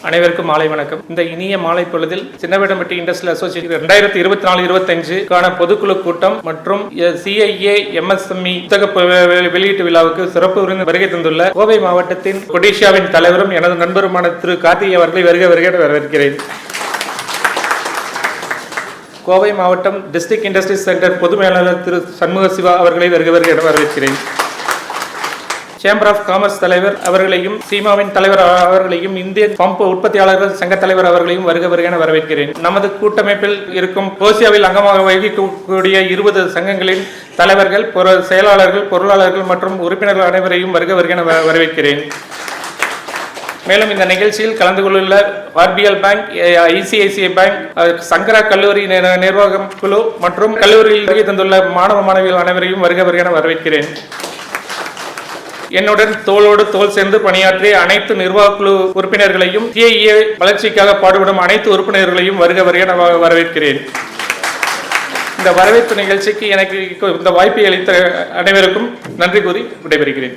அனைவருக்கும் மாலை வணக்கம். இந்த இனிய மாலை பொழுதில் சின்னவேடம்பட்டி இண்டஸ்ட்ரியல் அசோசியேஷன் 2024-25 பொதுக்குழு கூட்டம் மற்றும் CIA MSME புத்தக வெளியீட்டு விழாவுக்கு சிறப்பு விருந்து வருகை தந்துள்ள கோவை மாவட்டத்தின் கொடிஷியாவின் தலைவரும் எனது நண்பருமான திரு கார்த்திகை அவர்களை வருக வரவேற்கிறேன். கோவை மாவட்டம் டிஸ்ட்ரிக்ட் இண்டஸ்ட்ரீஸ் சென்டர் பொது மேலாளர் திரு சண்முக சிவா அவர்களை வருக என வரவேற்கிறேன். சேம்பர் ஆஃப் காமர்ஸ் தலைவர் அவர்களையும், சீமாவின் தலைவர் அவர்களையும், இந்திய பம்பு உற்பத்தியாளர்கள் சங்க தலைவர் அவர்களையும் வருக என வரவேற்கிறேன். நமது கூட்டமைப்பில் இருக்கும் கோசியாவில் அங்கமாக வகிக்கக்கூடிய 20 சங்கங்களின் தலைவர்கள், செயலாளர்கள், பொருளாளர்கள் மற்றும் உறுப்பினர்கள் அனைவரையும் வருக என வரவேற்கிறேன். மேலும் இந்த நிகழ்ச்சியில் கலந்து கொள்ள RBL பேங்க், ICICI பேங்க், சங்கரா கல்லூரி நிர்வாகம் குழு மற்றும் கல்லூரியில் வருகை தந்துள்ள மாணவ மாணவிகள் அனைவரையும் வருக என வரவேற்கிறேன். என்னுடன் தோளோடு தோள் சேர்ந்து பணியாற்றிய அனைத்து நிர்வாக குழு உறுப்பினர்களையும், CIA வளர்ச்சிக்காக பாடுபடும் அனைத்து உறுப்பினர்களையும் வருக என வரவேற்கிறேன். இந்த வரவேற்பு நிகழ்ச்சிக்கு எனக்கு இந்த வாய்ப்பை அளித்த அனைவருக்கும் நன்றி கூறி விடைபெறுகிறேன்.